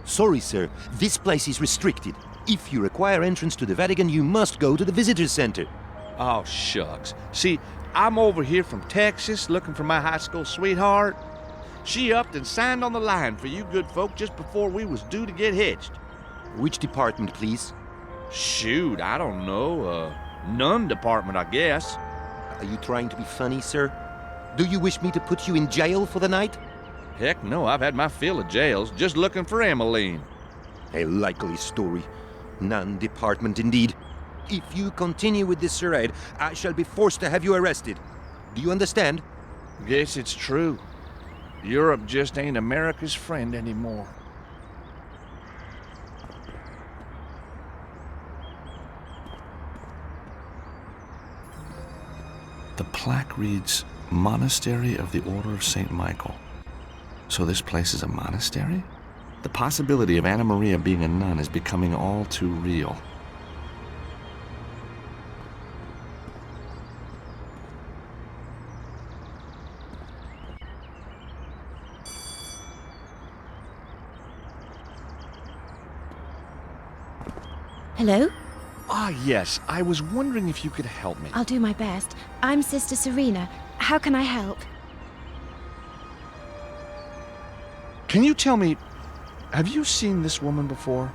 Sorry, sir. This place is restricted. If you require entrance to the Vatican, you must go to the visitor center. Oh, shucks. See, I'm over here from Texas looking for my high school sweetheart. She upped and signed on the line for you good folk just before we was due to get hitched. Which department, please? Shoot, I don't know. Nun department, I guess. Are you trying to be funny, sir? Do you wish me to put you in jail for the night? Heck no, I've had my fill of jails just looking for Emmeline. A likely story. Nun department indeed. If you continue with this charade, I shall be forced to have you arrested. Do you understand? Guess it's true. Europe just ain't America's friend anymore. The plaque reads, Monastery of the Order of St. Michael. So this place is a monastery? The possibility of Anna Maria being a nun is becoming all too real. Hello? Ah, yes. I was wondering if you could help me. I'll do my best. I'm Sister Serena. How can I help? Can you tell me, have you seen this woman before?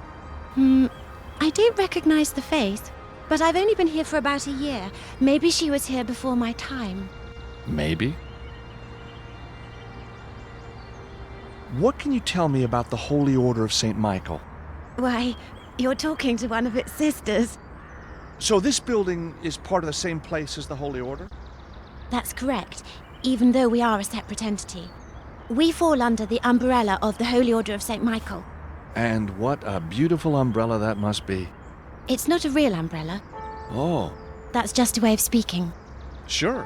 I don't recognize the face, but I've only been here for about a year. Maybe she was here before my time. Maybe. What can you tell me about the Holy Order of St. Michael? Why, you're talking to one of its sisters. So this building is part of the same place as the Holy Order? That's correct, even though we are a separate entity. We fall under the umbrella of the Holy Order of St. Michael. And what a beautiful umbrella that must be. It's not a real umbrella. Oh. That's just a way of speaking. Sure.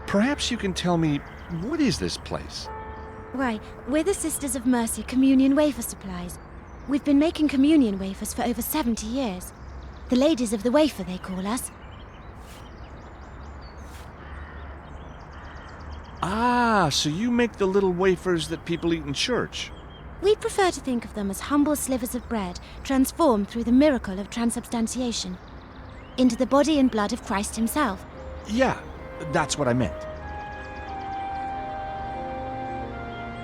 Perhaps you can tell me, what is this place? Why, we're the Sisters of Mercy Communion Wafer Supplies. We've been making communion wafers for over 70 years. The Ladies of the Wafer, they call us. Ah, so you make the little wafers that people eat in church. We prefer to think of them as humble slivers of bread, transformed through the miracle of transubstantiation into the body and blood of Christ himself. Yeah, that's what I meant.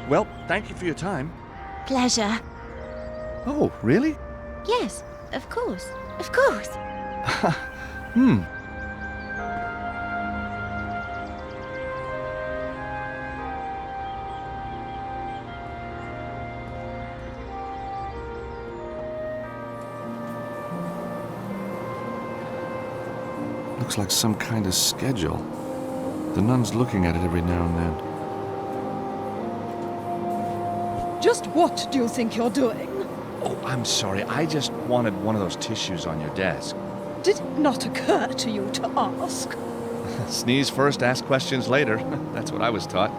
Well, thank you for your time. Pleasure. Oh, really? Yes, of course. Of course. Looks like some kind of schedule. The nun's looking at it every now and then. Just what do you think you're doing? Oh, I'm sorry. I just wanted one of those tissues on your desk. Did it not occur to you to ask? Sneeze first, ask questions later. That's what I was taught.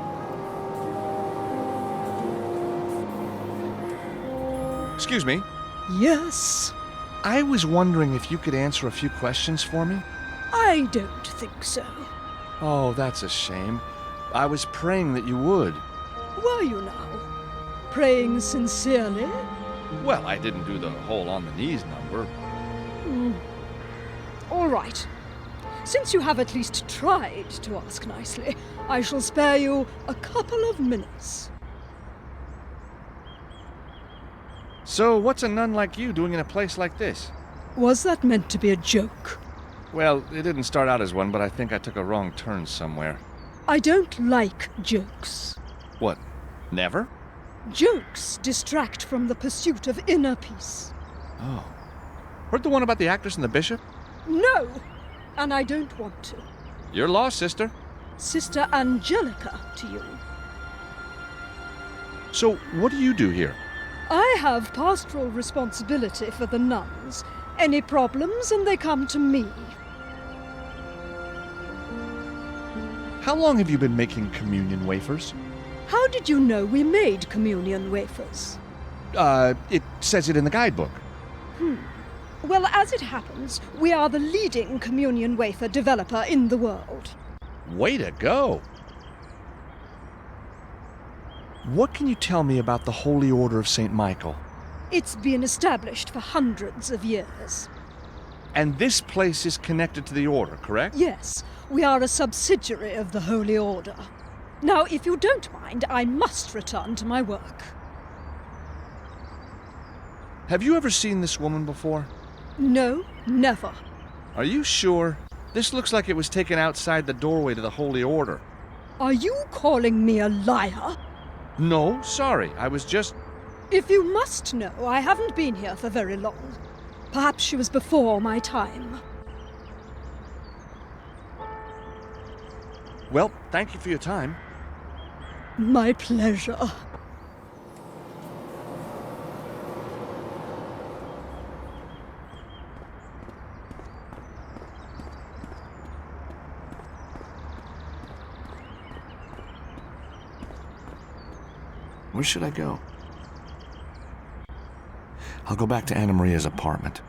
Excuse me. Yes. I was wondering if you could answer a few questions for me. I don't think so. Oh, that's a shame. I was praying that you would. Were you now? Praying sincerely? Well, I didn't do the whole on the knees number. All right. Since you have at least tried to ask nicely, I shall spare you a couple of minutes. So, what's a nun like you doing in a place like this? Was that meant to be a joke? Well, it didn't start out as one, but I think I took a wrong turn somewhere. I don't like jokes. What? Never? Jokes distract from the pursuit of inner peace. Oh. Heard the one about the actress and the bishop? No! And I don't want to. You're lost, sister. Sister Angelica to you. So, what do you do here? I have pastoral responsibility for the nuns. Any problems and they come to me. How long have you been making communion wafers? How did you know we made communion wafers? It says it in the guidebook. Well, as it happens, we are the leading communion wafer developer in the world. Way to go! What can you tell me about the Holy Order of St. Michael? It's been established for hundreds of years. And this place is connected to the order, correct? Yes, we are a subsidiary of the Holy Order. Now, if you don't mind, I must return to my work. Have you ever seen this woman before? No, never. Are you sure? This looks like it was taken outside the doorway to the Holy Order. Are you calling me a liar? No, sorry, I was just... If you must know, I haven't been here for very long. Perhaps she was before my time. Well, thank you for your time. My pleasure. Where should I go? I'll go back to Anna Maria's apartment.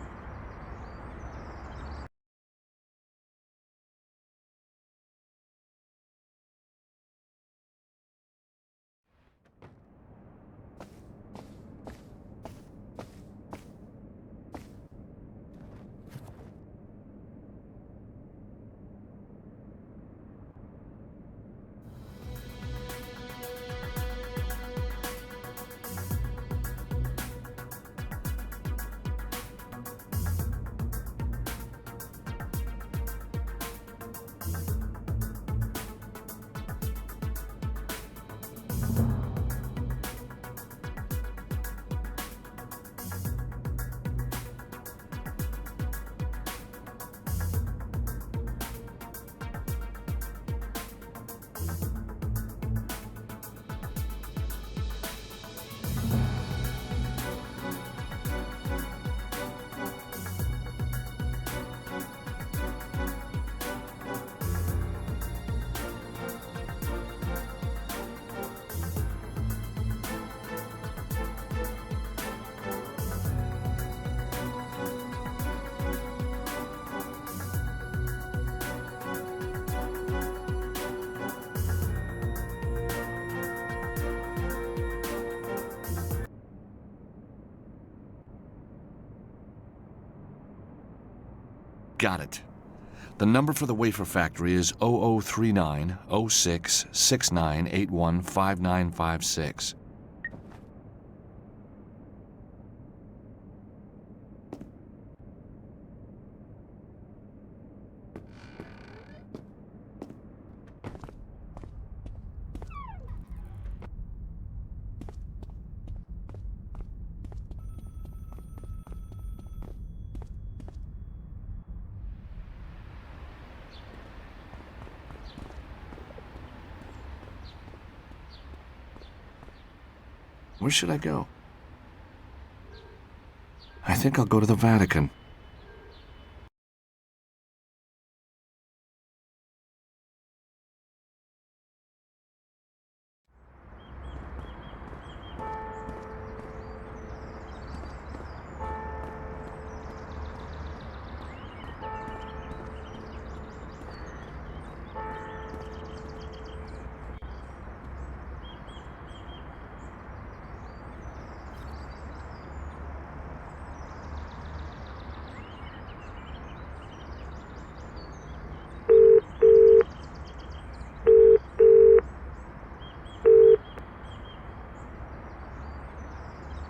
Got it. The number for the Wafer Factory is 0039 06 6981 5956. Where should I go? I think I'll go to the Vatican.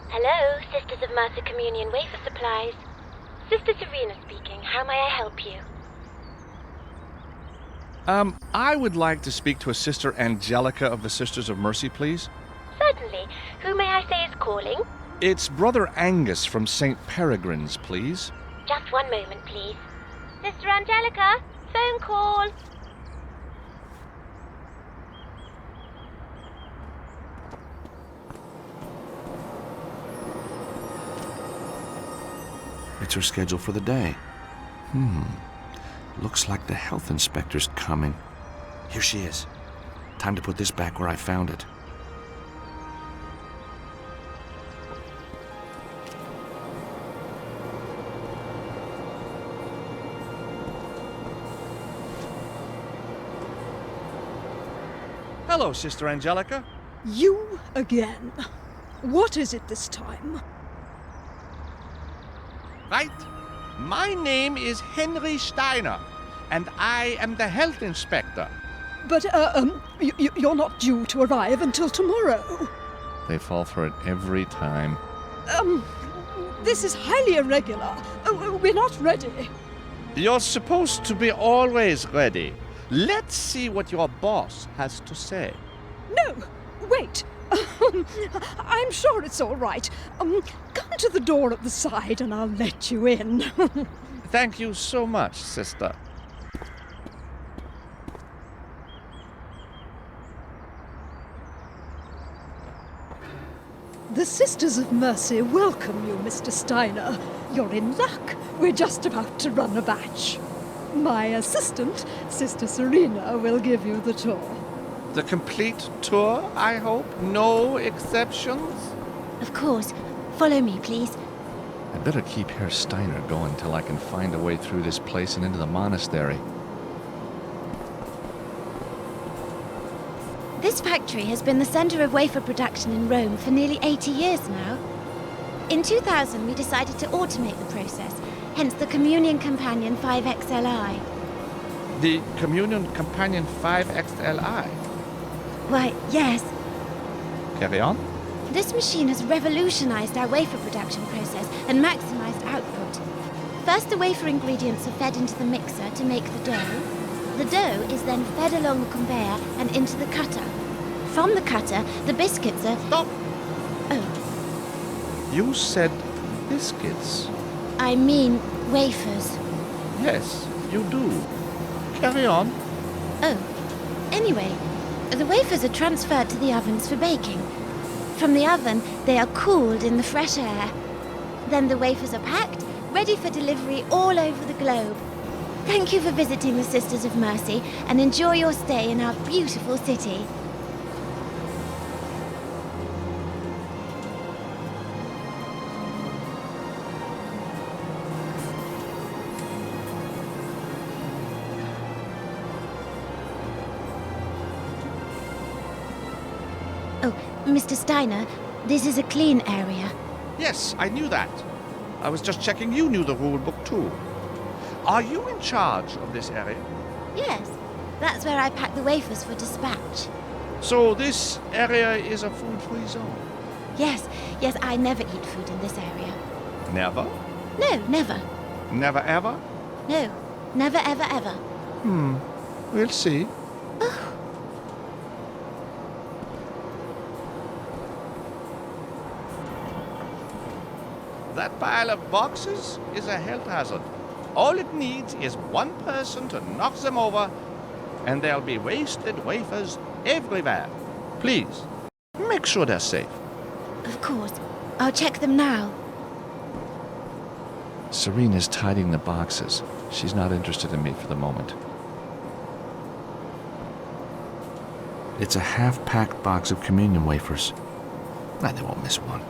Hello, Sisters of Mercy Communion Wafer Supplies. Sister Serena speaking. How may I help you? I would like to speak to a Sister Angelica of the Sisters of Mercy, please. Certainly. Who may I say is calling? It's Brother Angus from St. Peregrine's, please. Just one moment, please. Sister Angelica, phone call. It's her schedule for the day. Looks like the health inspector's coming. Here she is. Time to put this back where I found it. Hello, Sister Angelica. You again. What is it this time? Right? My name is Henry Steiner, and I am the health inspector. But, you're not due to arrive until tomorrow. They fall for it every time. This is highly irregular. We're not ready. You're supposed to be always ready. Let's see what your boss has to say. No, wait. I'm sure it's all right. Come to the door at the side and I'll let you in. Thank you so much, sister. The Sisters of Mercy welcome you, Mr. Steiner. You're in luck. We're just about to run a batch. My assistant, Sister Serena, will give you the tour. The complete tour, I hope? No exceptions? Of course. Follow me, please. I'd better keep Herr Steiner going till I can find a way through this place and into the monastery. This factory has been the centre of wafer production in Rome for nearly 80 years now. In 2000, we decided to automate the process, hence the Communion Companion 5XLI. The Communion Companion 5XLI? Why, yes. Carry on. This machine has revolutionized our wafer production process and maximized output. First, the wafer ingredients are fed into the mixer to make the dough. The dough is then fed along the conveyor and into the cutter. From the cutter, the biscuits are... Stop! Oh, You said biscuits. I mean wafers. Yes, you do. Carry on. Oh, anyway, the wafers are transferred to the ovens for baking. From the oven, they are cooled in the fresh air. Then the wafers are packed, ready for delivery all over the globe. Thank you for visiting the Sisters of Mercy and enjoy your stay in our beautiful city. Oh, Mr. Steiner, this is a clean area. Yes, I knew that. I was just checking you knew the rule book too. Are you in charge of this area? Yes, that's where I pack the wafers for dispatch. So this area is a food-free zone? Yes, I never eat food in this area. Never? No, never. Never ever? No, never, ever, ever. We'll see. That pile of boxes is a health hazard. All it needs is one person to knock them over, and there'll be wasted wafers everywhere. Please, make sure they're safe. Of course. I'll check them now. Serena's tidying the boxes. She's not interested in me for the moment. It's a half-packed box of communion wafers. They won't miss one.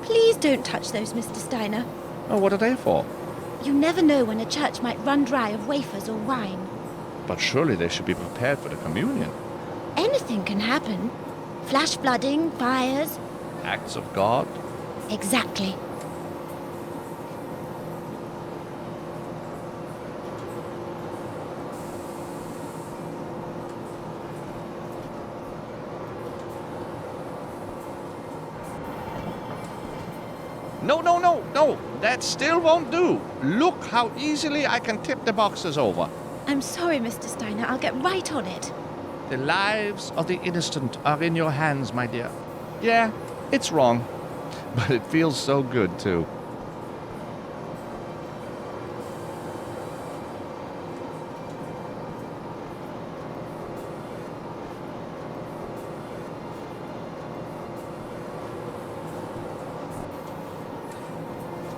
Please don't touch those, Mr. Steiner. Oh, what are they for? You never know when a church might run dry of wafers or wine. But surely they should be prepared for the communion. Anything can happen. Flash flooding, fires. Acts of God. Exactly. No, that still won't do. Look how easily I can tip the boxes over. I'm sorry, Mr. Steiner. I'll get right on it. The lives of the innocent are in your hands, my dear. Yeah, it's wrong, but it feels so good, too.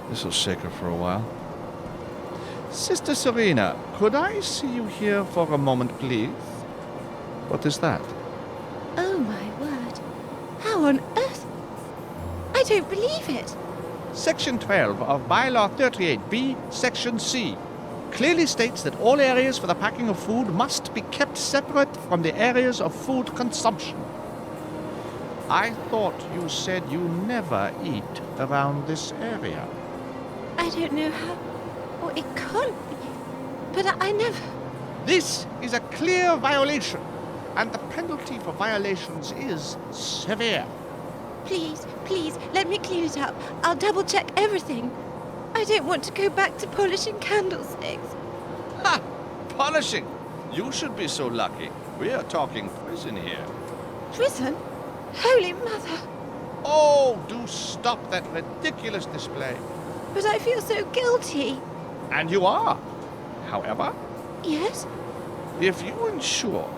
This'll shake her for a while. Sister Serena, could I see you here for a moment, please? What is that? Oh, my word. How on earth? I don't believe it. Section 12 of Bylaw 38B, Section C, clearly states that all areas for the packing of food must be kept separate from the areas of food consumption. I thought you said you never eat around this area. I don't know how. Oh, it can't be. But I never. This is a clear violation, and the penalty for violations is severe. Please, please, let me clean it up. I'll double check everything. I don't want to go back to polishing candlesticks. Ha! Polishing! You should be so lucky. We are talking prison here. Prison? Holy Mother! Oh, do stop that ridiculous display. But I feel so guilty. And you are. However, Yes? if you ensure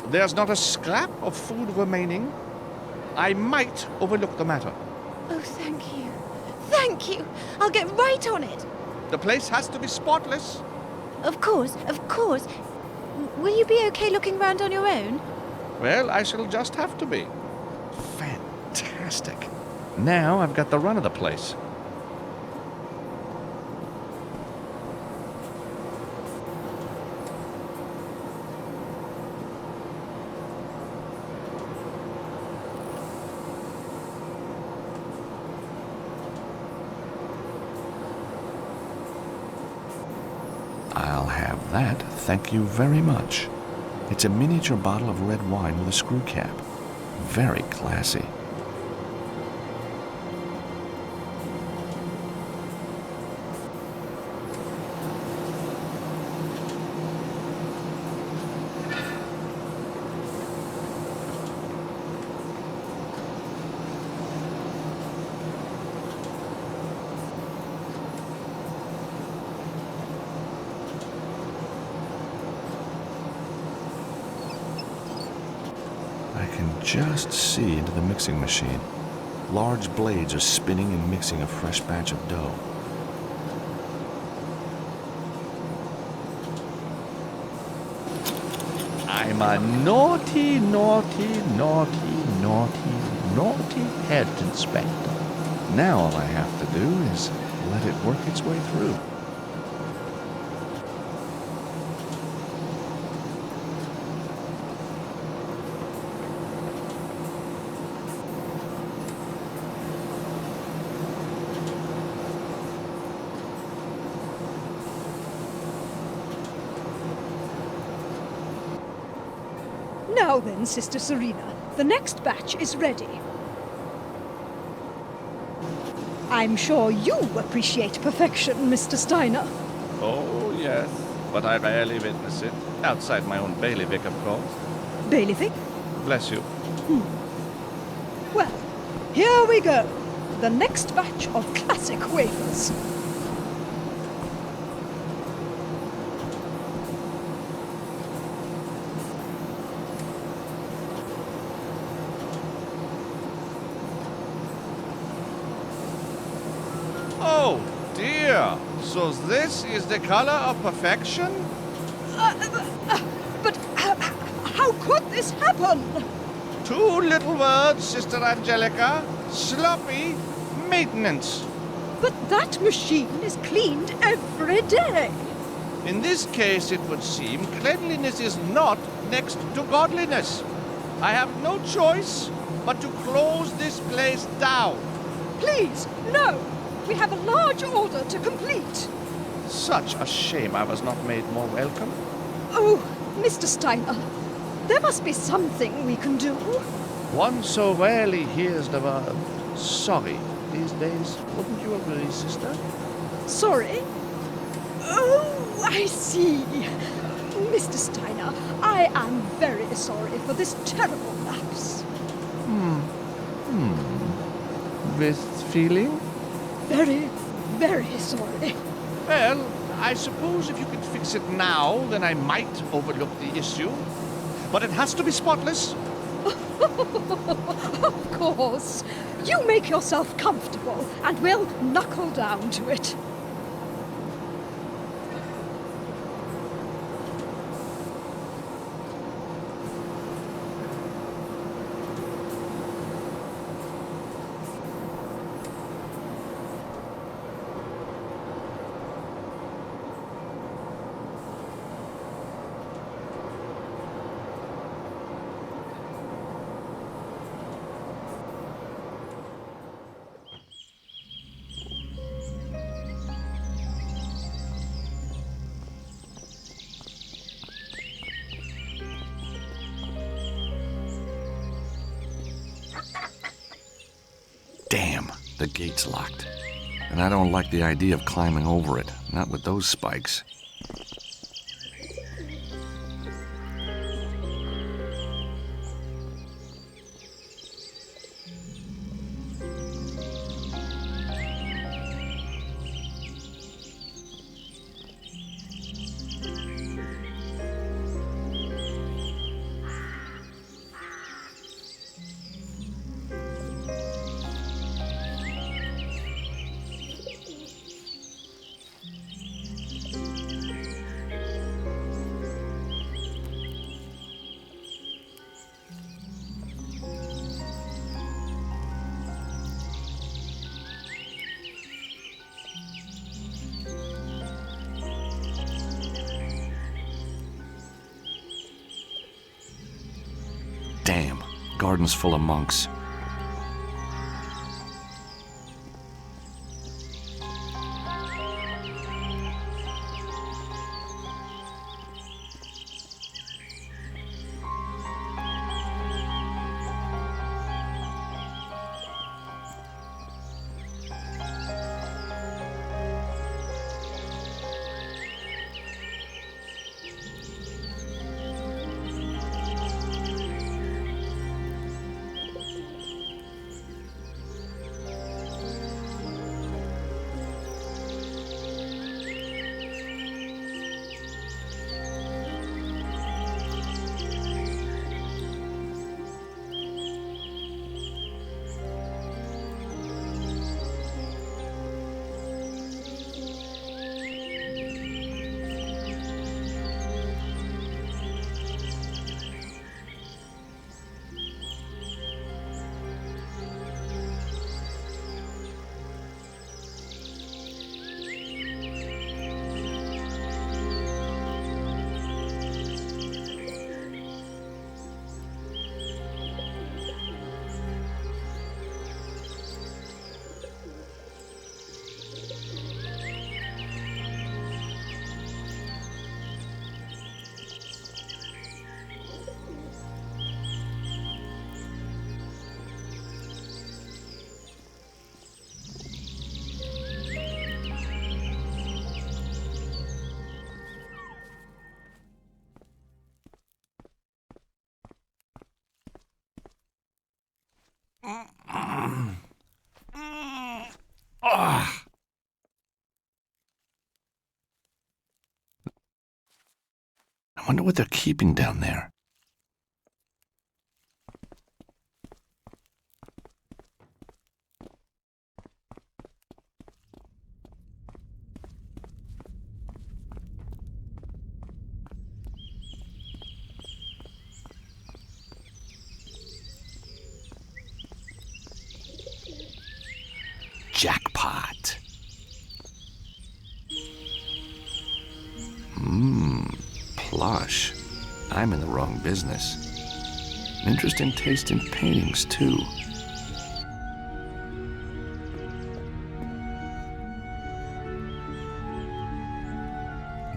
there's not a scrap of food remaining, I might overlook the matter. Oh, thank you. Thank you. I'll get right on it. The place has to be spotless. Of course, of course. Will you be okay looking round on your own? Well, I shall just have to be. Fantastic. Now I've got the run of the place. I'll have that, thank you very much. It's a miniature bottle of red wine with a screw cap. Very classy. I can just see into the mixing machine. Large blades are spinning and mixing a fresh batch of dough. I'm a naughty, naughty, naughty, naughty, naughty head inspector. Now all I have to do is let it work its way through. Now then, Sister Serena, the next batch is ready. I'm sure you appreciate perfection, Mr. Steiner. Oh, yes, but I rarely witness it. Outside my own bailiwick, of course. Bailiwick? Bless you. Well, here we go. The next batch of classic wafers. Oh, dear. So this is the color of perfection? But how could this happen? Two little words, Sister Angelica. Sloppy maintenance. But that machine is cleaned every day. In this case, it would seem cleanliness is not next to godliness. I have no choice but to close this place down. Please, no. We have a large order to complete. Such a shame I was not made more welcome. Oh, Mr. Steiner, there must be something we can do. One so rarely hears the word sorry these days. Wouldn't you agree, sister? Sorry? Oh, I see. Mr. Steiner, I am very sorry for this terrible lapse. With feeling? Very, very sorry. Well, I suppose if you could fix it now, then I might overlook the issue. But it has to be spotless. Of course. You make yourself comfortable, and we'll knuckle down to it. The gate's locked, and I don't like the idea of climbing over it, not with those spikes. Damn, garden's full of monks. I wonder what they're keeping down there. Jackpot. Plush. I'm in the wrong business. An interesting taste in paintings, too.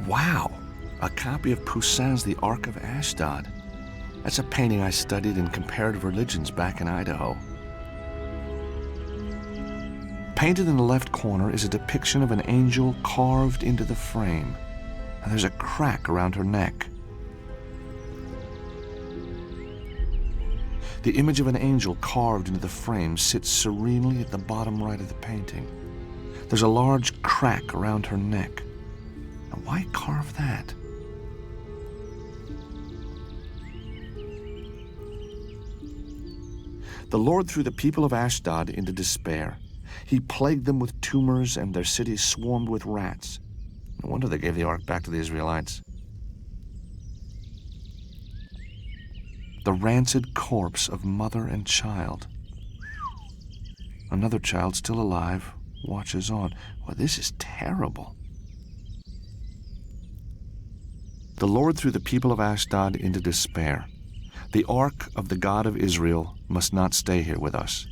Wow! A copy of Poussin's The Ark of Ashdod. That's a painting I studied in comparative religions back in Idaho. Painted in the left corner is a depiction of an angel carved into the frame. And there's a crack around her neck. The image of an angel carved into the frame sits serenely at the bottom right of the painting. There's a large crack around her neck. Now, why carve that? The Lord threw the people of Ashdod into despair. He plagued them with tumors, and their city swarmed with rats. No wonder they gave the ark back to the Israelites. The rancid corpse of mother and child. Another child still alive watches on. Well, this is terrible. The Lord threw the people of Ashdod into despair. The ark of the God of Israel must not stay here with us,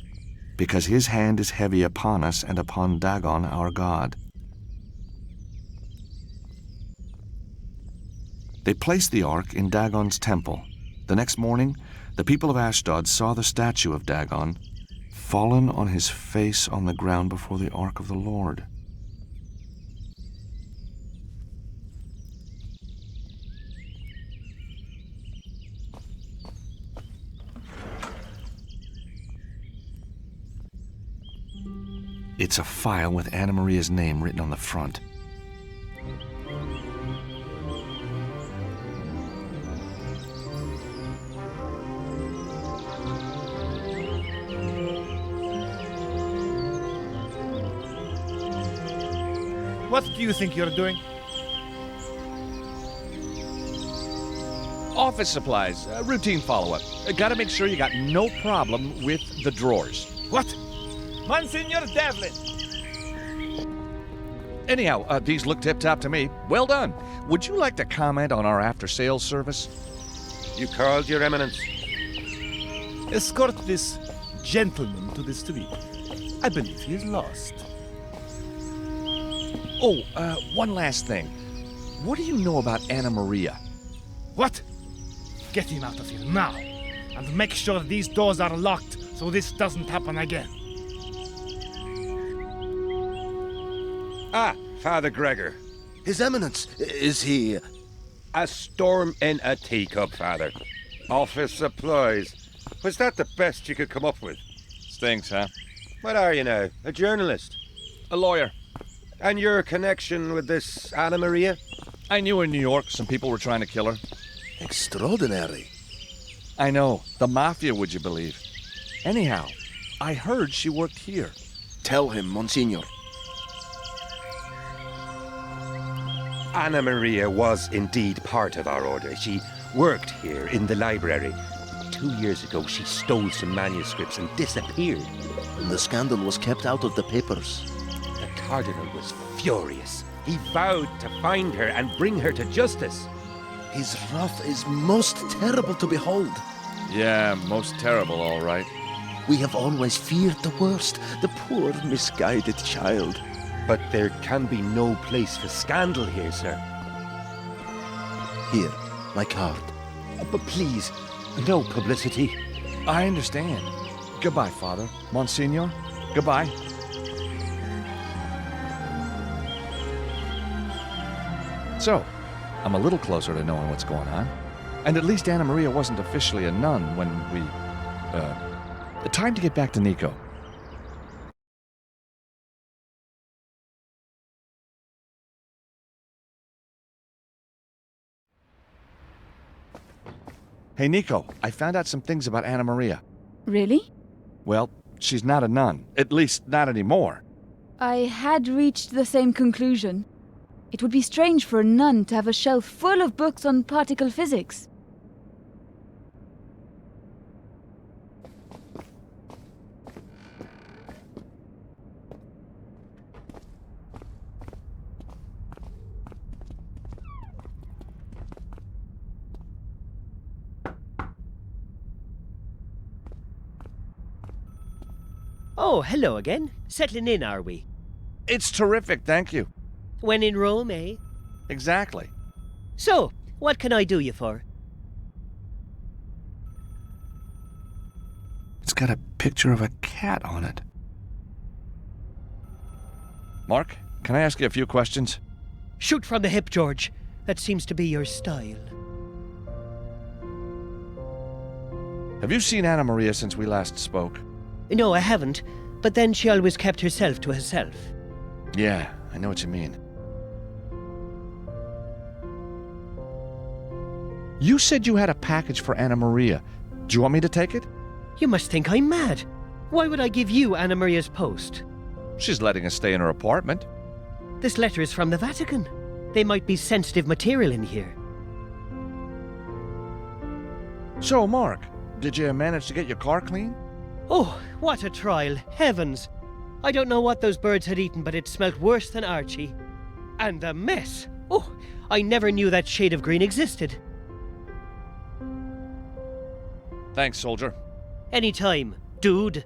because his hand is heavy upon us and upon Dagon our God. They placed the ark in Dagon's temple. The next morning, the people of Ashdod saw the statue of Dagon, fallen on his face on the ground before the ark of the Lord. It's a file with Anna Maria's name written on the front. What do you think you're doing? Office supplies, routine follow-up. Gotta make sure you got no problem with the drawers. What? Monsignor Devlin! Anyhow, these look tip-top to me. Well done. Would you like to comment on our after-sales service? You called, Your Eminence? Escort this gentleman to the street. I believe he is lost. Oh, one last thing. What do you know about Anna Maria? What? Get him out of here now. And make sure these doors are locked so this doesn't happen again. Ah, Father Gregor. His Eminence, is he... A storm in a teacup, Father. Office supplies. Was that the best you could come up with? Stinks, huh? What are you now? A journalist? A lawyer. And your connection with this Anna Maria? I knew in New York some people were trying to kill her. Extraordinary. I know. The mafia, would you believe? Anyhow, I heard she worked here. Tell him, Monsignor. Anna Maria was indeed part of our order. She worked here in the library. 2 years ago, she stole some manuscripts and disappeared. And the scandal was kept out of the papers. The Cardinal was furious. He vowed to find her and bring her to justice. His wrath is most terrible to behold. Yeah, most terrible, all right. We have always feared the worst, the poor, misguided child. But there can be no place for scandal here, sir. Here, my card. But please, no publicity. I understand. Goodbye, Father. Monsignor, goodbye. So, I'm a little closer to knowing what's going on. And at least Anna Maria wasn't officially a nun when we... time to get back to Nico. Hey, Nico, I found out some things about Anna Maria. Really? Well, she's not a nun. At least, not anymore. I had reached the same conclusion. It would be strange for a nun to have a shelf full of books on particle physics. Oh, hello again. Settling in, are we? It's terrific, thank you. When in Rome, eh? Exactly. So, what can I do you for? It's got a picture of a cat on it. Mark, can I ask you a few questions? Shoot from the hip, George. That seems to be your style. Have you seen Anna Maria since we last spoke? No, I haven't. But then she always kept herself to herself. Yeah, I know what you mean. You said you had a package for Anna Maria. Do you want me to take it? You must think I'm mad. Why would I give you Anna Maria's post? She's letting us stay in her apartment. This letter is from the Vatican. They might be sensitive material in here. So, Mark, did you manage to get your car clean? Oh, what a trial. Heavens. I don't know what those birds had eaten, but it smelt worse than Archie. And the mess. Oh, I never knew that shade of green existed. Thanks, soldier. Anytime, dude.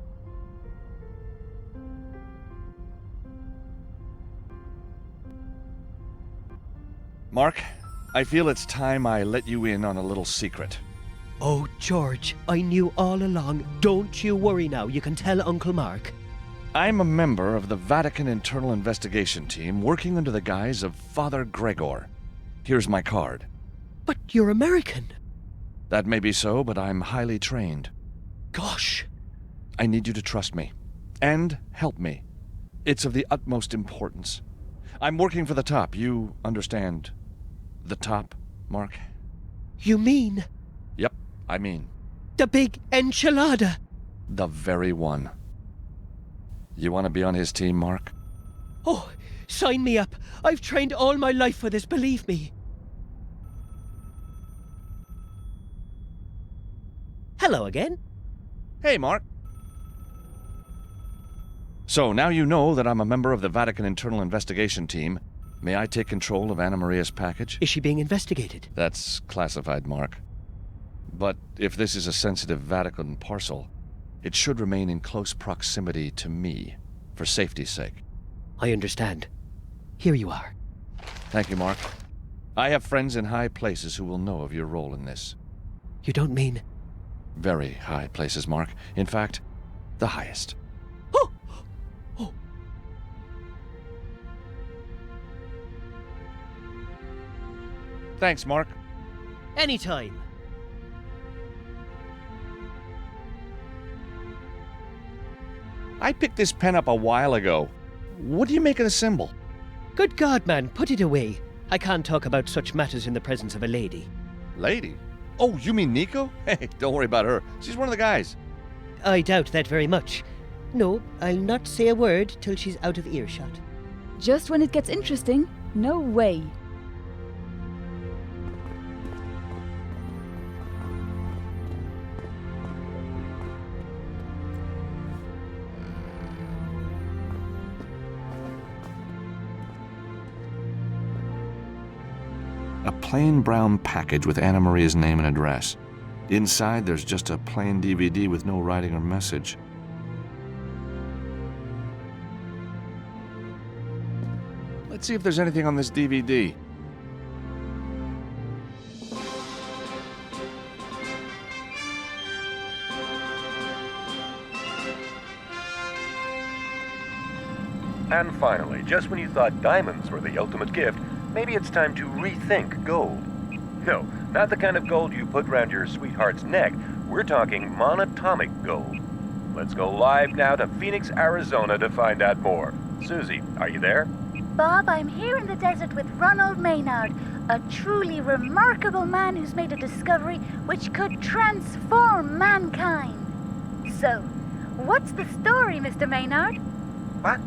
Mark, I feel it's time I let you in on a little secret. Oh, George, I knew all along. Don't you worry now. You can tell Uncle Mark. I'm a member of the Vatican Internal Investigation Team working under the guise of Father Gregor. Here's my card. But you're American. That may be so, but I'm highly trained. Gosh. I need you to trust me. And help me. It's of the utmost importance. I'm working for the top. You understand the top, Mark? You mean? Yep, I mean. The big enchilada. The very one. You want to be on his team, Mark? Oh, sign me up. I've trained all my life for this, believe me. Hello again. Hey, Mark. So, now you know that I'm a member of the Vatican Internal Investigation Team. May I take control of Anna Maria's package? Is she being investigated? That's classified, Mark. But if this is a sensitive Vatican parcel, it should remain in close proximity to me, for safety's sake. I understand. Here you are. Thank you, Mark. I have friends in high places who will know of your role in this. You don't mean... Very high places, Mark. In fact, the highest. Oh! Oh! Thanks, Mark. Anytime. I picked this pen up a while ago. What do you make of the symbol? Good God, man, put it away. I can't talk about such matters in the presence of a lady. Lady? Oh, you mean Nico? Hey, don't worry about her. She's one of the guys. I doubt that very much. No, I'll not say a word till she's out of earshot. Just when it gets interesting, no way. A plain brown package with Anna Maria's name and address. Inside, there's just a plain DVD with no writing or message. Let's see if there's anything on this DVD. And finally, just when you thought diamonds were the ultimate gift, maybe it's time to rethink gold. No, not the kind of gold you put round your sweetheart's neck. We're talking monatomic gold. Let's go live now to Phoenix, Arizona to find out more. Susie, are you there? Bob, I'm here in the desert with Ronald Maynard, a truly remarkable man who's made a discovery which could transform mankind. So, what's the story, Mr. Maynard? What?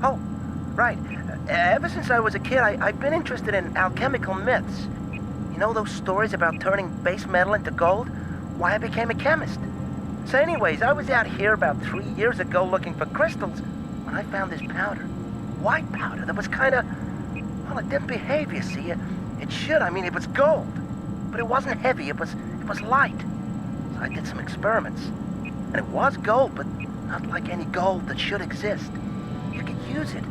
Oh, right. Ever since I was a kid, I've been interested in alchemical myths. You know those stories about turning base metal into gold? Why I became a chemist. So anyways, I was out here about 3 years ago looking for crystals when I found this powder. White powder that was kind of... Well, it didn't behave, you see. It should. I mean, it was gold. But it wasn't heavy. It was light. So I did some experiments. And it was gold, but not like any gold that should exist. You could use it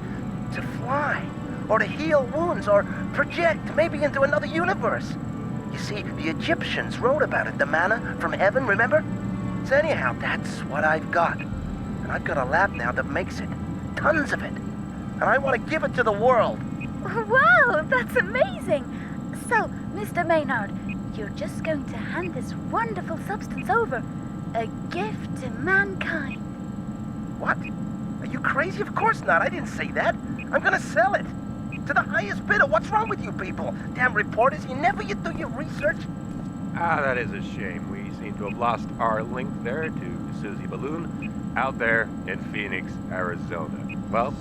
to fly, or to heal wounds, or project maybe into another universe. You see, the Egyptians wrote about it, the manna from heaven, remember? So anyhow, that's what I've got. And I've got a lab now that makes it. Tons of it. And I want to give it to the world. Wow, that's amazing! So, Mr. Maynard, you're just going to hand this wonderful substance over. A gift to mankind. What? Are you crazy? Of course not. I didn't say that. I'm gonna sell it. To the highest bidder. What's wrong with you people? Damn reporters, you do your research? That is a shame. We seem to have lost our link there to Susie Balloon out there in Phoenix, Arizona. Well,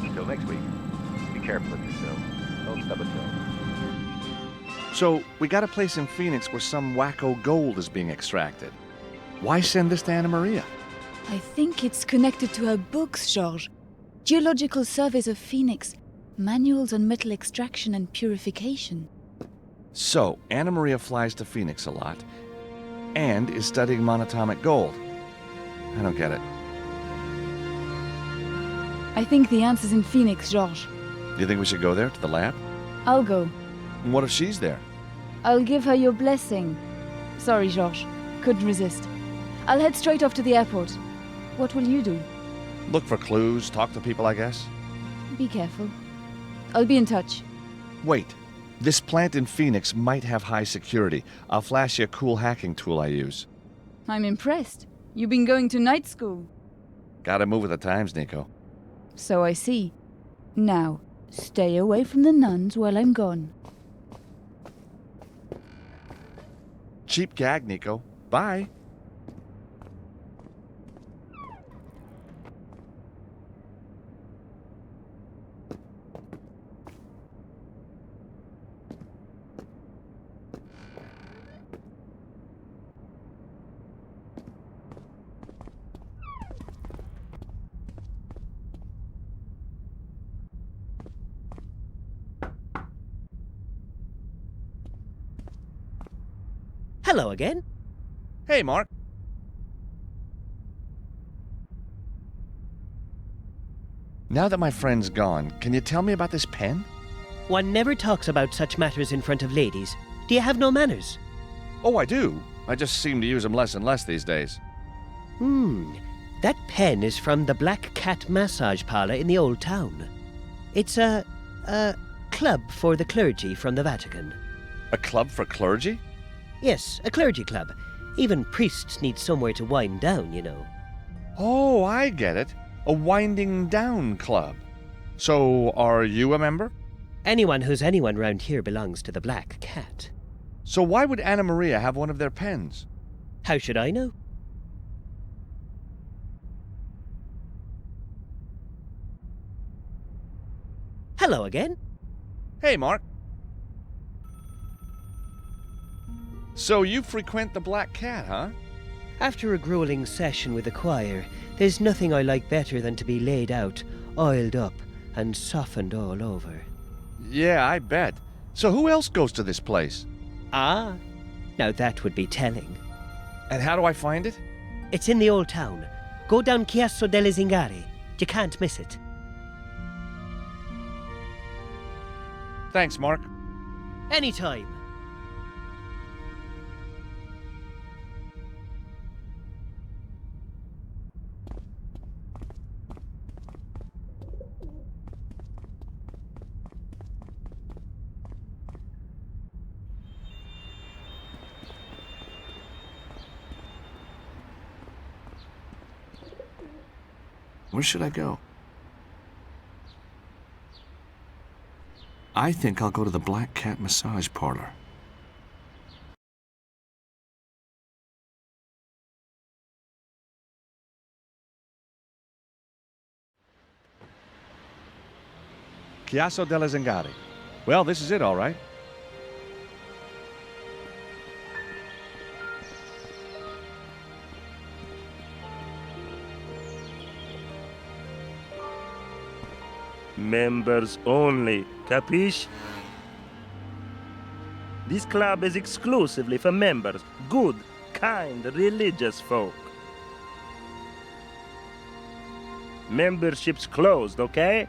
until next week, be careful of yourself. Don't stub a toe. So, we got a place in Phoenix where some wacko gold is being extracted. Why send this to Anna Maria? I think it's connected to her books, George. Geological Surveys of Phoenix, Manuals on Metal Extraction and Purification. So, Anna Maria flies to Phoenix a lot, and is studying monatomic gold. I don't get it. I think the answer's in Phoenix, George. You think we should go there, to the lab? I'll go. What if she's there? I'll give her your blessing. Sorry, Georges. Couldn't resist. I'll head straight off to the airport. What will you do? Look for clues, talk to people, I guess. Be careful. I'll be in touch. Wait. This plant in Phoenix might have high security. I'll flash you a cool hacking tool I use. I'm impressed. You've been going to night school. Gotta move with the times, Nico. So I see. Now, stay away from the nuns while I'm gone. Cheap gag, Nico. Bye. Hello again. Hey, Mark. Now that my friend's gone, can you tell me about this pen? One never talks about such matters in front of ladies. Do you have no manners? Oh, I do. I just seem to use them less and less these days. That pen is from the Black Cat massage parlor in the old town. It's a club for the clergy from the Vatican. A club for clergy? Yes, a clergy club. Even priests need somewhere to wind down, you know. Oh, I get it. A winding down club. So, are you a member? Anyone who's anyone round here belongs to the Black Cat. So why would Anna Maria have one of their pens? How should I know? Hello again. Hey, Mark. So you frequent the Black Cat, huh? After a grueling session with the choir, there's nothing I like better than to be laid out, oiled up, and softened all over. Yeah, I bet. So who else goes to this place? Ah, now that would be telling. And how do I find it? It's in the old town. Go down Chiasso delle Zingari. You can't miss it. Thanks, Mark. Anytime. Where should I go? I think I'll go to the Black Cat massage parlor. Chiasso delle Zingari. Well, this is it, all right. Members only, capiche? This club is exclusively for members, good, kind, religious folk. Membership's closed, okay?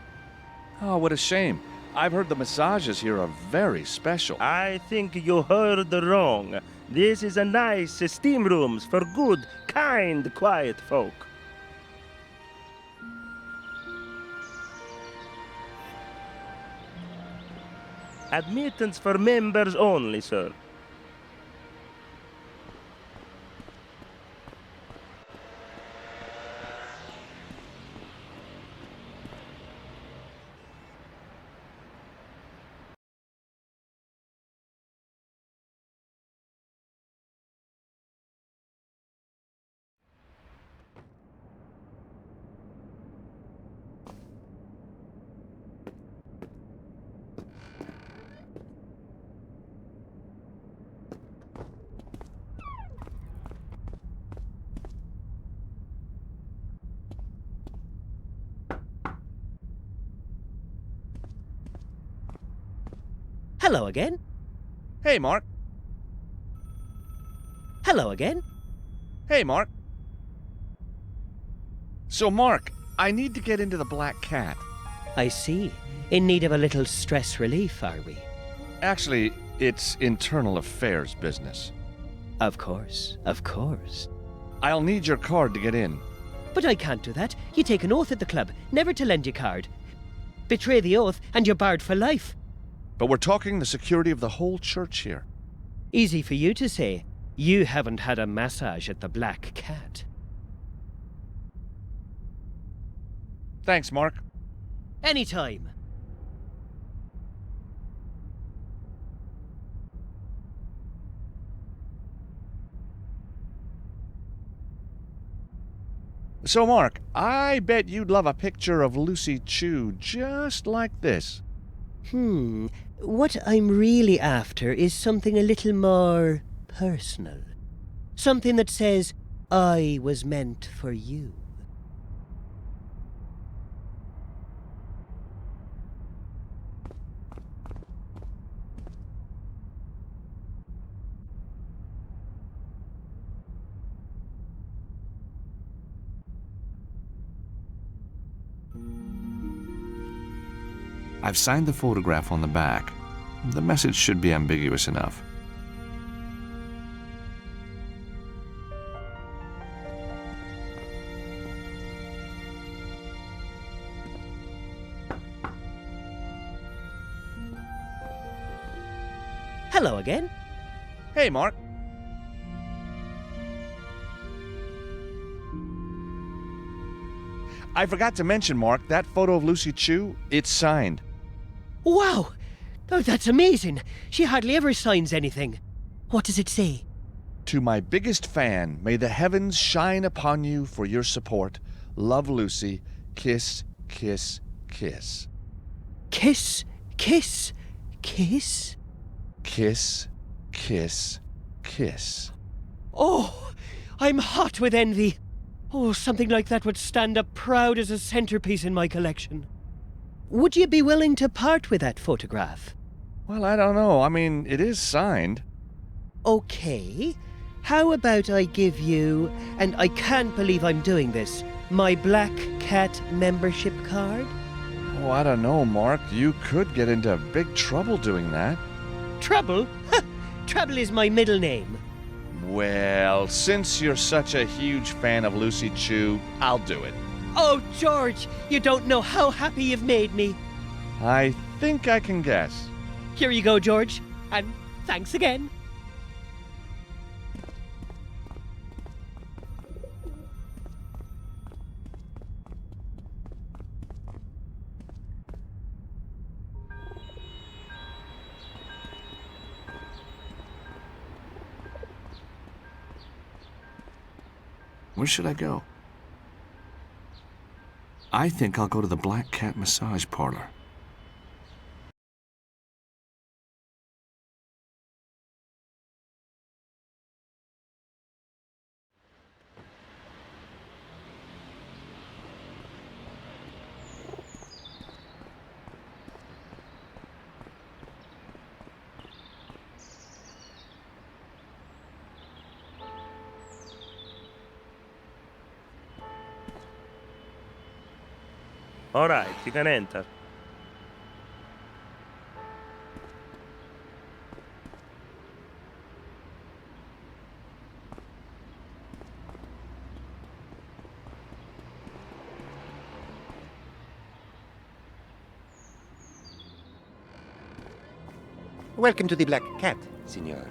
Oh, what a shame. I've heard the massages here are very special. I think you heard wrong. This is a nice steam rooms for good, kind, quiet folk. Admittance for members only, sir. Hello again. Hey, Mark. Hello again. Hey, Mark. So, Mark, I need to get into the Black Cat. I see. In need of a little stress relief, are we? Actually, it's internal affairs business. Of course, of course. I'll need your card to get in. But I can't do that. You take an oath at the club, never to lend your card. Betray the oath, and you're barred for life. But we're talking the security of the whole church here. Easy for you to say. You haven't had a massage at the Black Cat. Thanks, Mark. Anytime. So, Mark, I bet you'd love a picture of Lucy Chu just like this. What I'm really after is something a little more personal. Something that says, I was meant for you. I've signed the photograph on the back. The message should be ambiguous enough. Hello again. Hey, Mark. I forgot to mention, Mark, that photo of Lucy Chu, it's signed. Wow! Oh, that's amazing. She hardly ever signs anything. What does it say? To my biggest fan, may the heavens shine upon you for your support. Love, Lucy. Kiss, kiss, kiss. Kiss, kiss, kiss? Kiss, kiss, kiss. Oh, I'm hot with envy. Oh, something like that would stand up proud as a centerpiece in my collection. Would you be willing to part with that photograph? Well, I don't know. I mean, it is signed. Okay. How about I give you, and I can't believe I'm doing this, my Black Cat membership card? Oh, I don't know, Mark. You could get into big trouble doing that. Trouble? Trouble is my middle name. Well, since you're such a huge fan of Lucy Chu, I'll do it. Oh, George, you don't know how happy you've made me. I think I can guess. Here you go, George, and thanks again. Where should I go? I think I'll go to the Black Cat massage parlor. All right, you can enter. Welcome to the Black Cat, Signor.